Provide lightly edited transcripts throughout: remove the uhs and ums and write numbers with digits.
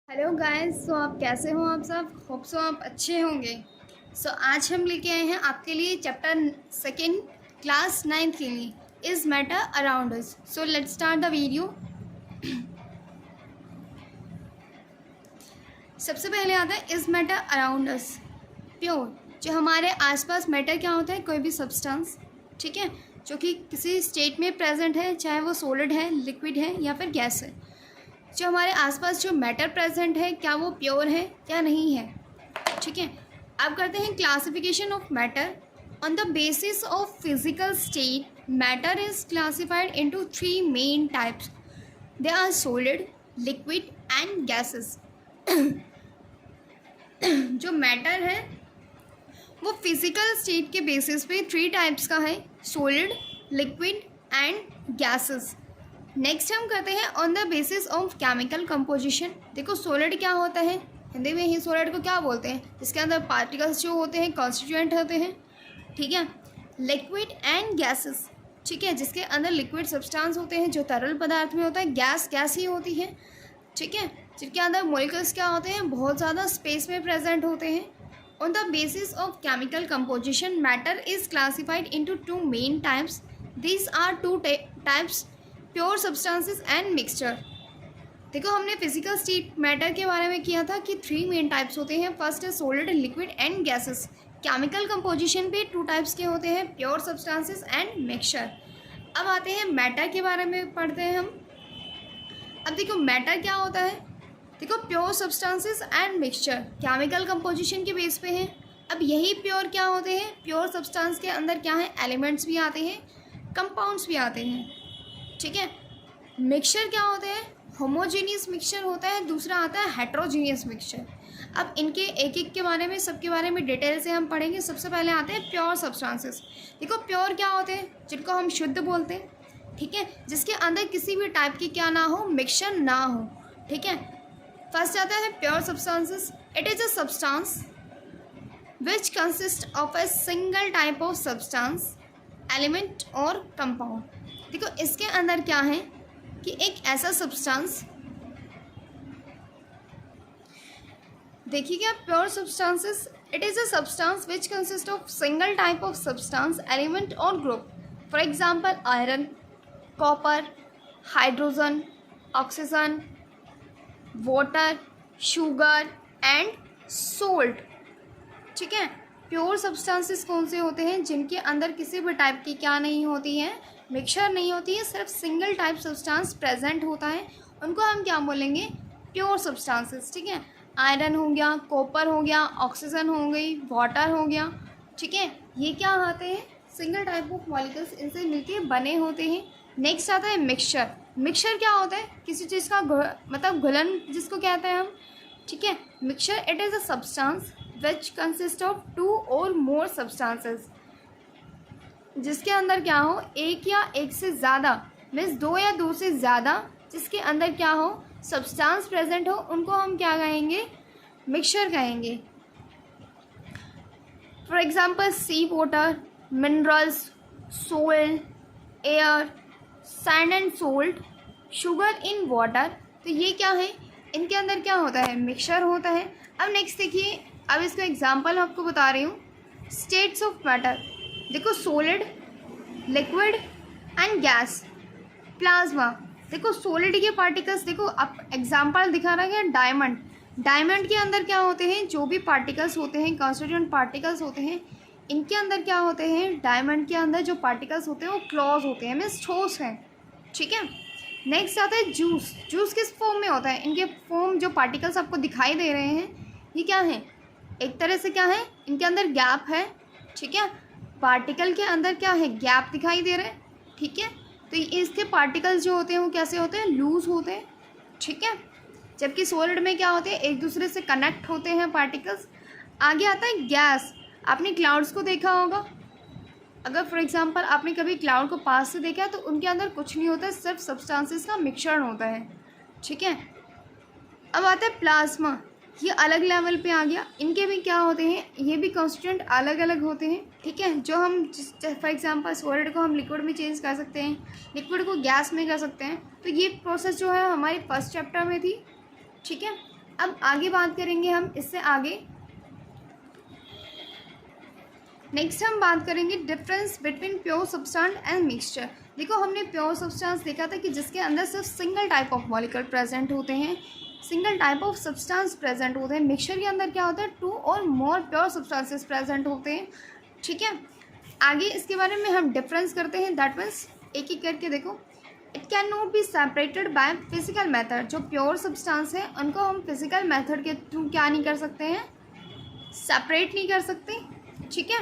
Hello guys. सो आप कैसे हो? आप सब होप सो आप अच्छे होंगे। आज हम लेके आए हैं आपके लिए चैप्टर सेकेंड क्लास 9th के लिए, is matter around us. So let's start the video. सबसे पहले आता है is matter around us. Pure, जो हमारे आसपास मैटर क्या होता है? कोई भी सब्सटेंस, ठीक है, जो कि किसी स्टेट में प्रेजेंट है, चाहे वो सॉलिड है, लिक्विड है या फिर गैस है। जो हमारे आसपास जो मैटर प्रेजेंट है, क्या वो प्योर है या नहीं है? ठीक है। अब करते हैं classification of matter. On the basis of physical state, matter is classified into 3 main types. They are solid, liquid and gases. जो मैटर है वो फिजिकल स्टेट के बेसिस पे 3 टाइप्स का है, solid, liquid and gases. Next हम करते हैं on the basis of chemical composition. देखो सॉलिड क्या होता है, हिंदी में ही सॉलिड को क्या बोलते हैं? जिसके अंदर पार्टिकल्स जो होते हैं, कॉन्स्टिट्यूएंट होते हैं, ठीक है। लिक्विड एंड गैसेस, ठीक है, जिसके अंदर लिक्विड सब्सटेंस होते हैं, जो तरल पदार्थ में होता है। गैस ही होती है, ठीक है, जिनके अंदर मॉलिक्यूल्स क्या होते हैं, बहुत ज़्यादा स्पेस में प्रेजेंट होते हैं। On the basis of chemical composition, matter is classified into 2 main types. These are 2 types, pure substances and mixture. देखो हमने फिजिकल स्टेट मैटर के बारे में किया था कि 3 मेन टाइप्स होते हैं। फर्स्ट है solid, liquid and gases. Chemical composition पे 2 टाइप्स के होते हैं, प्योर सब्सटेंसेस एंड मिक्सचर। अब आते हैं मैटर के बारे में पढ़ते हैं हम। अब देखो मैटर क्या होता है। देखो pure substances and mixture chemical composition के बेस पे है। अब यही प्योर क्या होते हैं? प्योर सब्सटेंस के अंदर क्या है? एलिमेंट्स भी आते हैं, कंपाउंड्स भी आते हैं, ठीक है। मिक्सचर क्या होते हैं? होमोजीनियस मिक्सचर होता है, दूसरा आता है हेट्रोजीनियस मिक्सचर। अब इनके एक एक के बारे में, सबके बारे में डिटेल से हम पढ़ेंगे। सबसे पहले आते हैं प्योर सब्सटेंसेस। देखो प्योर क्या होते हैं? जिनको हम शुद्ध बोलते हैं, ठीक है, जिसके अंदर किसी भी टाइप की क्या ना हो, मिक्सचर ना हो, ठीक है। फर्स्ट आता है pure substances. It is a substance which consist of a single type of substance, element और कंपाउंड। देखो इसके अंदर क्या है कि एक ऐसा सब्सटेंस, देखिएगा pure substances, it is a substance which consist of single type of substance, element और group. For example iron, copper, hydrogen, oxygen, water, sugar and salt, ठीक है। प्योर सब्सटेंसेस कौन से होते हैं? जिनके अंदर किसी भी टाइप की क्या नहीं होती है, मिक्सचर नहीं होती है, सिर्फ सिंगल टाइप सब्सटेंस प्रेजेंट होता है, उनको हम क्या बोलेंगे? प्योर सब्सटेंसेस, ठीक है। आयरन हो गया, कॉपर हो गया, ऑक्सीजन हो गई, वाटर हो गया, ठीक है, ये क्या आते हैं? सिंगल टाइप ऑफ मॉलिक्यूल्स इनसे मिलके बने होते हैं। नेक्स्ट आता है मिक्सचर। मिक्सचर क्या होता है? किसी चीज़ का मतलब घुलन जिसको कहते हैं हम, ठीक है। Mixture it is a substance which consist of 2 और मोर सब्सटेंसेस, जिसके अंदर क्या हो, एक या एक से ज़्यादा, मीन्स 2 या 2 से ज़्यादा, जिसके अंदर क्या हो, सब्सटेंस प्रेजेंट हो, उनको हम क्या कहेंगे? मिक्सचर कहेंगे। For example sea water, minerals, soil, air, sand and salt, sugar in water. तो ये क्या है? इनके अंदर क्या होता है? मिक्सचर होता है। अब नेक्स्ट देखिए, अब इसका एग्जांपल आपको बता रही हूँ। स्टेट्स ऑफ मैटर, देखो solid, liquid and gas, plasma. देखो सॉलिड के पार्टिकल्स, देखो अब एग्जांपल दिखा रहा है डायमंड। डायमंड के अंदर क्या होते हैं? जो भी पार्टिकल्स होते हैं, कॉन्स्टिट्यूएंट पार्टिकल्स होते हैं, इनके अंदर क्या होते हैं? डायमंड के अंदर जो पार्टिकल्स होते हैं वो क्लॉज होते हैं, मीन्स ठोस हैं, ठीक है। नेक्स्ट आता है जूस। जूस किस फॉर्म में होता है? इनके फॉर्म जो पार्टिकल्स आपको दिखाई दे रहे हैं, ये क्या है? एक तरह से क्या है, इनके अंदर गैप है, ठीक है। पार्टिकल के अंदर क्या है? गैप दिखाई दे रहे हैं, ठीक है। तो इसके पार्टिकल्स जो होते हैं वो कैसे होते हैं? लूज होते हैं, ठीक है। जबकि सॉलिड में क्या होते हैं? एक दूसरे से कनेक्ट होते हैं पार्टिकल्स। आगे आता है गैस। आपने क्लाउड्स को देखा होगा। अगर फॉर एग्जांपल आपने कभी क्लाउड को पास से देखा तो उनके अंदर कुछ नहीं होता है, सिर्फ सब्सटेंसेस का मिक्सचर होता है, ठीक है। अब आता है प्लाज्मा। ये अलग लेवल पे आ गया। इनके भी क्या होते हैं? ये भी कॉन्स्टिट्यूएंट अलग अलग होते हैं, ठीक है। जो हम फॉर एग्जांपल सॉलिड को हम लिक्विड में चेंज कर सकते हैं, लिक्विड को गैस में कर सकते हैं। तो ये प्रोसेस जो है हमारी फर्स्ट चैप्टर में थी, ठीक है। अब आगे बात करेंगे हम इससे आगे। नेक्स्ट हम बात करेंगे difference between pure substance and mixture. देखो हमने प्योर सब्सटेंस देखा था कि जिसके अंदर सिर्फ single type of molecule present होते हैं, single type of substance present होते हैं। मिक्सचर के अंदर क्या होता है, 2 और मोर प्योर सब्सटेंसेस प्रेजेंट होते हैं। ठीक है, आगे इसके बारे में हम डिफरेंस करते हैं। दैट मीन्स एक एक करके देखो। It can not be separated by physical method. जो प्योर सब्सटेंस है उनको हम फिजिकल मेथड के थ्रू क्या नहीं कर सकते हैं, सेपरेट नहीं कर सकते। ठीक है,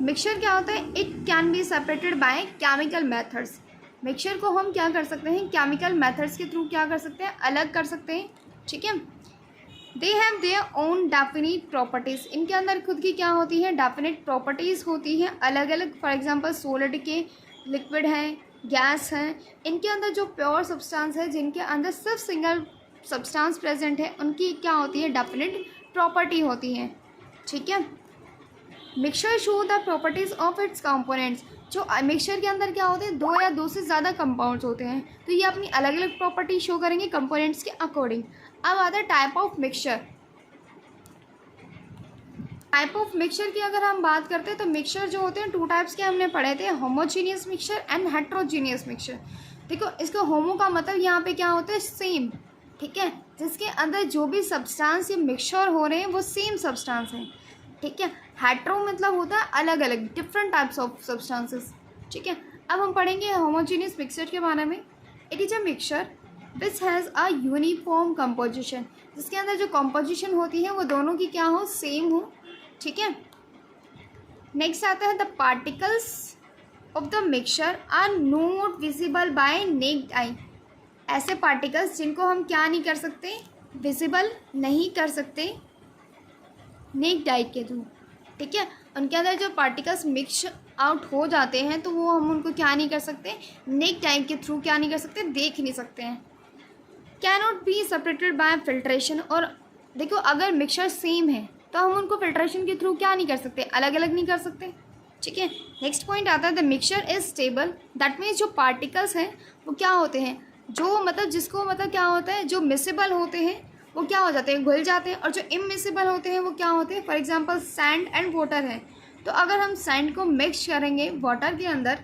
मिक्सचर क्या होता है, it can be separated by chemical methods. Mixture को हम क्या कर सकते हैं, केमिकल मेथड्स के थ्रू क्या कर सकते हैं, अलग कर सकते हैं। ठीक है, they have their own definite properties. इनके अंदर खुद की क्या होती है, डेफिनिट प्रॉपर्टीज़ होती हैं अलग अलग। फॉर एग्जांपल सॉलिड के, लिक्विड हैं, गैस हैं, इनके अंदर जो प्योर सब्सटेंस है जिनके अंदर सिर्फ सिंगल सब्सटेंस प्रेजेंट है उनकी क्या होती है, डेफिनिट प्रॉपर्टी होती है। ठीक है, mixture show the properties of its components. जो मिक्सचर के अंदर क्या होते हैं, 2 या 2 से ज़्यादा कंपाउंड्स होते हैं, तो ये अपनी अलग अलग प्रॉपर्टी शो करेंगे कंपोनेंट्स के अकॉर्डिंग। अब आता है type of mixture. Type of mixture की अगर हम बात करते हैं तो मिक्सचर जो होते हैं 2 टाइप्स के हमने पढ़े थे, homogeneous mixture and heterogeneous mixture. देखो इसका होमो का मतलब यहाँ पे क्या होता है, सेम। ठीक है, जिसके अंदर जो भी सब्सटेंस या मिक्सचर हो रहे हैं वो सेम सब्सटेंस है। ठीक है, हेट्रो मतलब होता है अलग अलग, डिफरेंट टाइप्स ऑफ सब्सटेंसेस। ठीक है, अब हम पढ़ेंगे होमोजीनियस मिक्सचर के बारे में। It is a mixture which has a uniform composition. जिसके अंदर जो कंपोजिशन होती है वो दोनों की क्या हो, सेम हो। ठीक है, नेक्स्ट आता है the particles of the mixture are not visible by naked eye. ऐसे पार्टिकल्स जिनको हम क्या नहीं कर सकते, विजिबल नहीं कर सकते नेक्ड आई के थ्रू। ठीक है, उनके अंदर जो पार्टिकल्स मिक्स आउट हो जाते हैं तो वो हम उनको क्या नहीं कर सकते, नेक्ड आई के थ्रू क्या नहीं कर सकते, देख नहीं सकते हैं। Can not be separated by filtration. और देखो अगर मिक्सचर सेम है तो हम उनको फिल्ट्रेशन के थ्रू क्या नहीं कर सकते, अलग अलग नहीं कर सकते। ठीक है, नेक्स्ट पॉइंट आता है the mixture is stable. That means जो पार्टिकल्स हैं वो क्या होते हैं, जो मतलब जिसको मतलब क्या होता है, जो मिसेबल होते हैं वो क्या हो जाते हैं, घुल जाते हैं, और जो इमिसिबल होते हैं वो क्या होते हैं, for example sand and water है। तो अगर हम सैंड को मिक्स करेंगे वाटर के अंदर,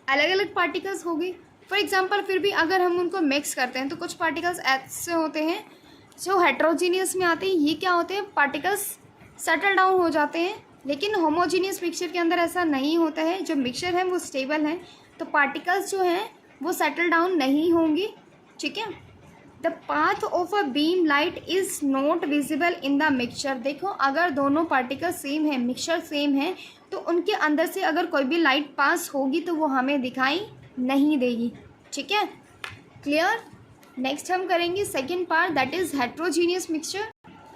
अलग अलग पार्टिकल्स होगी फॉर एग्जांपल, फिर भी अगर हम उनको मिक्स करते हैं तो कुछ पार्टिकल्स ऐसे होते हैं जो हेट्रोजीनियस में आते हैं, ये क्या होते हैं, पार्टिकल्स सेटल डाउन हो जाते हैं। लेकिन होमोजीनियस मिक्सचर के अंदर ऐसा नहीं होता है, जो मिक्सचर है वो स्टेबल है, तो पार्टिकल्स जो हैं वो सेटल डाउन नहीं होंगे। ठीक है, the path of a beam light is not visible in the mixture. देखो अगर दोनों पार्टिकल सेम है, मिक्सचर सेम है, तो उनके अंदर से अगर कोई भी लाइट पास होगी तो वो हमें दिखाई नहीं देगी। ठीक है, क्लियर। नेक्स्ट हम करेंगे second part, that is heterogeneous mixture.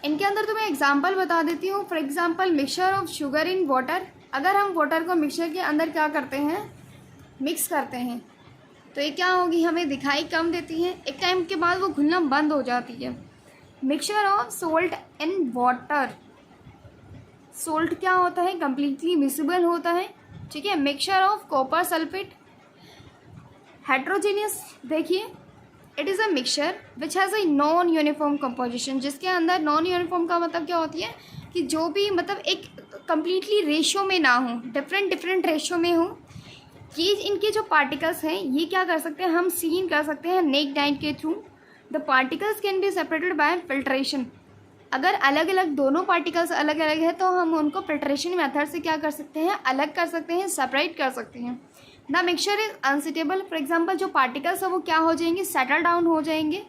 इनके अंदर तो मैं एग्जांपल बता देती हूँ। For example mixture of sugar in water. अगर हम वाटर को मिक्सचर के अंदर क्या करते हैं, मिक्स करते हैं, तो ये क्या होगी, हमें दिखाई कम देती है, एक टाइम के बाद वो घुलना बंद हो जाती है। Mixture of salt in water. Salt क्या होता है, कम्प्लीटली मिसिबल होता है। ठीक है, mixture of copper sulphate. Heterogeneous देखिए, it is a mixture which has a non uniform composition. जिसके अंदर नॉन यूनिफॉर्म का मतलब क्या होती है कि जो भी मतलब एक कम्प्लीटली रेशो में ना हो, डिफरेंट रेशो में हो। ये इनके जो पार्टिकल्स हैं ये क्या कर सकते हैं, हम सीन कर सकते हैं नेक्ड आई के through. The particles can be separated by filtration. अगर अलग अलग दोनों पार्टिकल्स अलग अलग है तो हम उनको फिल्ट्रेशन मेथड से क्या कर सकते हैं, अलग कर सकते हैं, सेपरेट कर सकते हैं। The mixture is unstable. For example जो पार्टिकल्स है वो क्या हो जाएंगे, सेटल डाउन हो जाएंगे।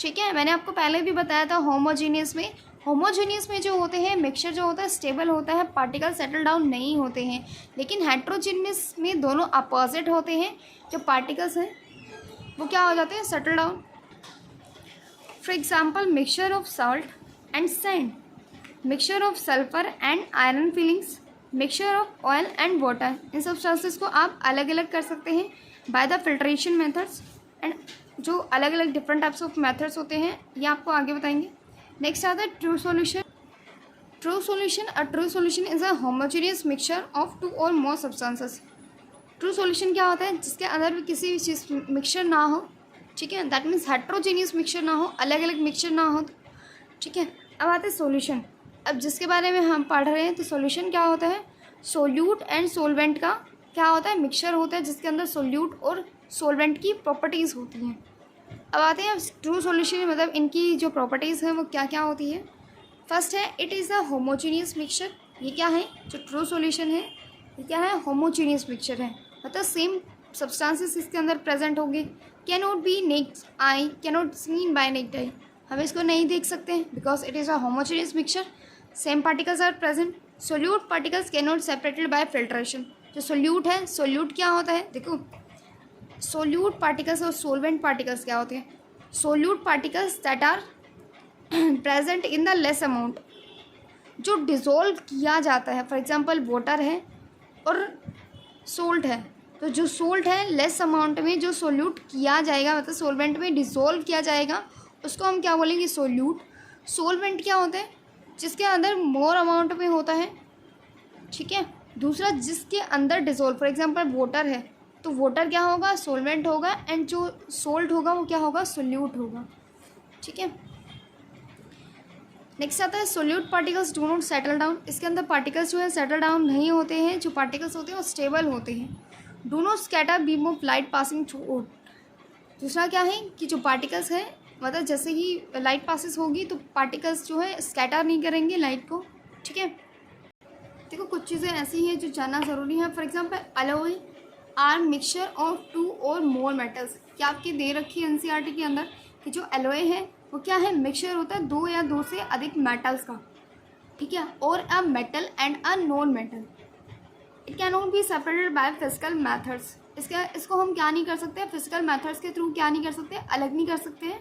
ठीक है, मैंने आपको पहले भी बताया था होमोजीनियस में जो होते हैं मिक्सचर जो होता है स्टेबल होता है, पार्टिकल सेटल डाउन नहीं होते हैं। लेकिन हेट्रोजीनियस में दोनों अपोजिट होते हैं, जो पार्टिकल्स हैं वो क्या हो जाते हैं, settle down. For example mixture of salt and sand, mixture of sulphur and iron filings, mixture of oil and water. In substances को आप अलग अलग कर सकते हैं by the filtration methods. And जो अलग अलग डिफरेंट टाइप्स ऑफ मेथड्स होते हैं ये आपको आगे बताएंगे। नेक्स्ट आता है true solution. True solution is a homogeneous mixture of 2 और मोर सब्सटेंसेस। ट्रू सॉल्यूशन क्या होता है, जिसके अंदर भी किसी भी चीज़ मिक्सचर ना हो। ठीक है, दैट मीन्स हेट्रोजीनियस मिक्सचर ना हो, अलग अलग मिक्सचर ना हो, ठीक है। अब आते हैं सॉल्यूशन। अब जिसके बारे में हम पढ़ रहे हैं, तो सॉल्यूशन क्या होता है? सोल्यूट एंड सोलवेंट का क्या होता है? मिक्सचर होता है जिसके अंदर सोल्यूट और सोलवेंट की प्रॉपर्टीज़ होती हैं। अब आते हैं ट्रू सॉल्यूशन, मतलब इनकी जो प्रॉपर्टीज़ हैं वो क्या क्या होती है। फर्स्ट है it is a homogeneous mixture. ये क्या है? जो ट्रू सॉल्यूशन है ये क्या है? होमोजीनियस मिक्सचर है, मतलब सेम सब्सटेंसेस इसके अंदर प्रेजेंट होंगे। Can not be naked eye, can not seen by naked eye, हम इसको नहीं देख सकते हैं because it is a homogeneous mixture. Same particles are present. Solute particles can not separated by filtration. जो सोल्यूट है, सोल्यूट क्या होता है? देखो, सोल्यूट पार्टिकल्स और सोलवेंट पार्टिकल्स क्या होते हैं? Solute particles that are present in the less amount, जो डिज़ोल्व किया जाता है। फॉर एग्जांपल वाटर है और सोल्ट है, तो जो सोल्ट है लेस अमाउंट में जो सोल्यूट किया जाएगा, मतलब सोलवेंट में डिज़ोल्व किया जाएगा, उसको हम क्या बोलेंगे? सोल्यूट। सोलवेंट क्या होता है? जिसके अंदर मोर अमाउंट में होता है, ठीक है। दूसरा जिसके अंदर डिज़ोल्व, फॉर एग्जांपल वाटर है तो वाटर क्या होगा? सोलवेंट होगा, एंड जो सोल्ट होगा वो क्या होगा? सोल्यूट होगा, ठीक है। नेक्स्ट आता है solute particles do not settle down. इसके अंदर पार्टिकल्स जो है सेटल डाउन नहीं होते हैं, जो पार्टिकल्स होते हैं वो स्टेबल होते हैं। Do not scatter beam of light passing through. दूसरा क्या है कि जो पार्टिकल्स है, मतलब जैसे ही लाइट पासिस होगी तो पार्टिकल्स जो है स्कैटर नहीं करेंगे लाइट को, ठीक है। देखो कुछ चीज़ें ऐसी हैं जो जानना ज़रूरी है। For example alloy are mixture of two और मोर मेटल्स। क्या आपकी दे रखी है एनसीईआरटी के अंदर कि जो अलॉय है वो क्या है? मिक्सचर होता है दो या दो से अधिक मेटल्स का, ठीक है। और a metal and a non metal, it can not be separated by physical methods. इसको हम क्या नहीं कर सकते? फिजिकल मैथड्स के थ्रू क्या नहीं कर सकते? अलग नहीं कर सकते हैं।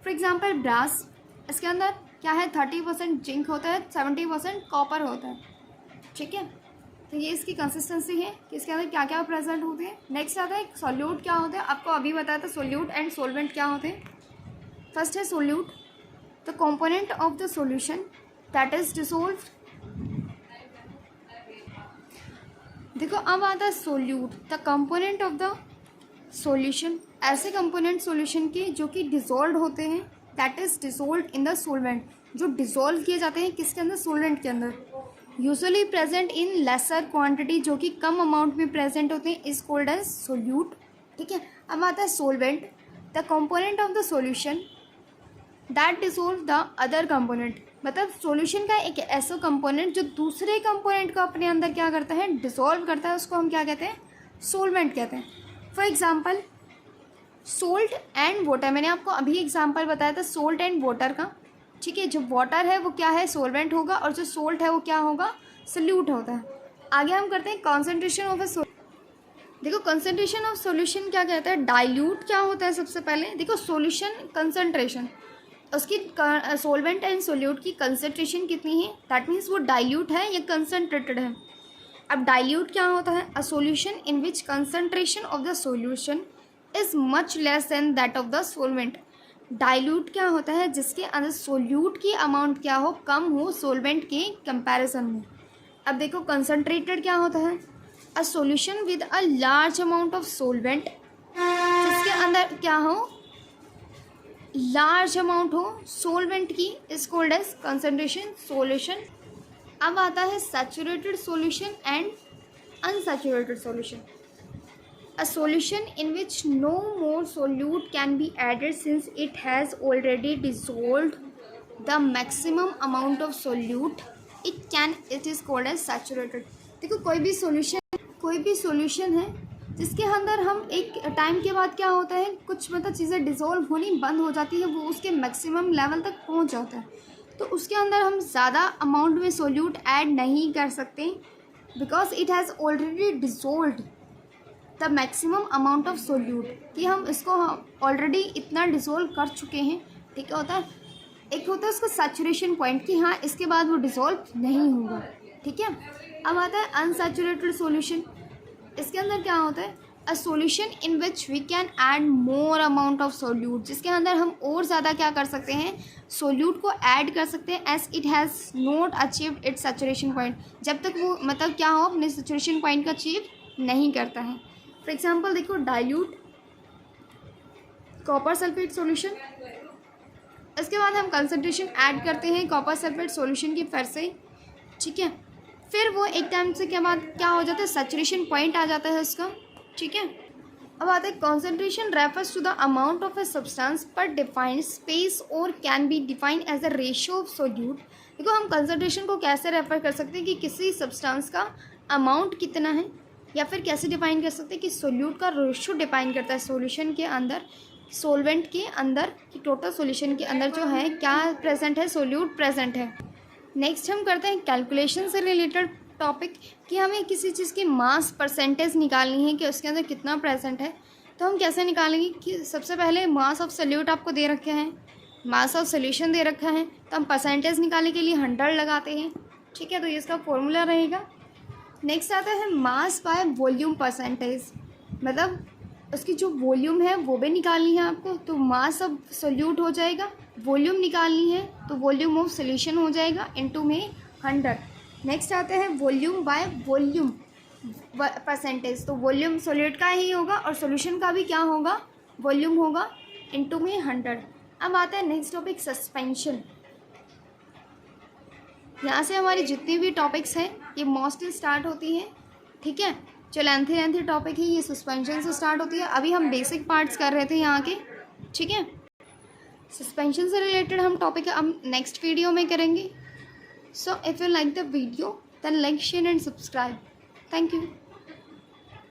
फॉर एग्जाम्पल ब्रास, इसके अंदर क्या है? 30% जिंक होता है, 70% कॉपर होता है, ठीक है। तो ये इसकी कंसिस्टेंसी है कि इसके अंदर क्या क्या प्रेजेंट होते हैं। नेक्स्ट आता है सोल्यूट क्या होता है। आपको अभी बताया था सोल्यूट एंड सोलवेंट क्या होते हैं। फर्स्ट है solute, the component of the solution that is dissolved. देखो अब आता है solute, the component of the solution, ऐसे कंपोनेंट सॉल्यूशन के जो कि डिसॉल्व होते हैं, that is dissolved in the solvent, जो डिसॉल्व किए जाते हैं किसके अंदर? सोलवेंट के अंदर। Usually present in laser quantity, जो कि कम अमाउंट में प्रेजेंट होते हैं, इज कॉल्ड एज सोल्यूट, ठीक है। अब आता है solvent, the component of the solution that dissolve the other component, मतलब सॉल्यूशन का एक ऐसा कंपोनेंट जो दूसरे कंपोनेंट को अपने अंदर क्या करता है? डिसॉल्व करता है, उसको हम क्या कहते हैं? सोलवेंट कहते हैं। For example salt and water, मैंने आपको अभी एग्जाम्पल बताया था सोल्ट एंड वाटर का, ठीक है। जो वाटर है वो क्या है? सोलवेंट होगा, और जो सोल्ट है वो क्या होगा? सोल्यूट होता है। आगे हम करते हैं कॉन्सेंट्रेशन ऑफ ए। देखो कंसंट्रेशन ऑफ सॉल्यूशन क्या कहता है? डाइल्यूट क्या होता है? सबसे पहले देखो सॉल्यूशन कंसंट्रेशन, उसकी सोलवेंट एंड सोल्यूट की कंसंट्रेशन कितनी है, दैट मीन्स वो डाइल्यूट है या कंसंट्रेटेड है। अब डाइल्यूट क्या होता है? A solution in which concentration of the solution is much less than that of the solvent. Dilute क्या होता है? जिसके अंदर सोल्यूट की अमाउंट क्या हो? कम हो सोलवेंट के कंपैरिजन में। अब देखो कंसंट्रेटेड क्या होता है? A solution with a large amount of solvent, जिसके अंदर क्या हो? लार्ज अमाउंट हो सोलवेंट की, is called as concentration solution. अब आता है saturated solution and unsaturated solution. A solution in which no more solute can be added since it has already dissolved the maximum amount of solute it is called as saturated। देखो कोई भी solution है जिसके अंदर हम एक time के बाद क्या होता है, कुछ मतलब चीज़ें डिसॉल्व होनी बंद हो जाती है, वो उसके मैक्सिमम लेवल तक पहुंच जाता है, तो उसके अंदर हम ज़्यादा अमाउंट में सोल्यूट ऐड नहीं कर सकते because it has already dissolved the maximum amount of solute, कि हम इसको ऑलरेडी इतना डिसॉल्व कर चुके हैं, ठीक है। होता है एक होता है उसका सैचुरेशन पॉइंट कि हाँ इसके बाद वो डिसॉल्व नहीं होगा, ठीक है। अब आता है अनसैचुरेटेड सॉल्यूशन। इसके अंदर क्या होता है? A solution in which we can add more amount of solute, जिसके अंदर हम और ज़्यादा क्या कर सकते हैं? सोल्यूट को ऐड कर सकते हैं, as it has not achieved its saturation point, जब तक वो मतलब क्या हो अपने सैचुरेशन पॉइंट का अचीव नहीं करता है। फॉर एग्जाम्पल देखो डाइल्यूट कॉपर सल्फेट सॉल्यूशन इसके बाद हम कंसंट्रेशन ऐड करते हैं कॉपर सल्फेट सॉल्यूशन की फिर से, ठीक है। फिर वो एक टाइम से क्या हो जाता है, सैचुरेशन पॉइंट आ जाता है उसका, ठीक है। अब आता है concentration refers to the amount of a substance per defined space और can be defined as a ratio of solute. देखो हम कंसंट्रेशन को कैसे रेफर कर सकते हैं कि किसी सब्सटेंस का अमाउंट कितना है, या फिर कैसे डिफाइन कर सकते हैं कि सोल्यूट का रेशियो डिफाइन करता है सॉल्यूशन के अंदर, सॉल्वेंट के अंदर, कि टोटल सॉल्यूशन के अंदर जो है क्या प्रेजेंट है, सोल्यूट प्रेजेंट है। नेक्स्ट हम करते हैं कैलकुलेशन से रिलेटेड टॉपिक, कि हमें किसी चीज़ की मास परसेंटेज निकालनी है कि उसके अंदर कितना प्रेजेंट है। तो हम कैसे निकालेंगे कि सबसे पहले मास ऑफ सोल्यूट आपको दे रखे हैं, मास ऑफ सोल्यूशन दे रखा है, तो हम परसेंटेज निकालने के लिए 100 लगाते हैं, ठीक है। तो ये इसका फॉर्मूला रहेगा। नेक्स्ट आता है मास बाय वॉल्यूम परसेंटेज, मतलब उसकी जो वॉल्यूम है वो भी निकालनी है आपको, तो मास ऑफ सोल्यूट हो जाएगा, वॉल्यूम निकालनी है तो वॉल्यूम ऑफ सोल्यूशन हो जाएगा इनटू में 100। नेक्स्ट आता है वॉल्यूम बाय वॉल्यूम परसेंटेज, तो वॉल्यूम सोल्यूट का ही होगा और सोल्यूशन का भी क्या होगा, वॉल्यूम होगा इनटू में 100। अब आता है नेक्स्ट टॉपिक सस्पेंशन। यहाँ से हमारी जितनी भी टॉपिक्स हैं ये मोस्टली स्टार्ट होती हैं, ठीक है। जो लेंथी टॉपिक है ये सस्पेंशन से स्टार्ट होती है। अभी हम बेसिक पार्ट्स कर रहे थे यहाँ के, ठीक है। सस्पेंशन से रिलेटेड हम टॉपिक हम नेक्स्ट वीडियो में करेंगे। So if you like the video then like share and subscribe. Thank you.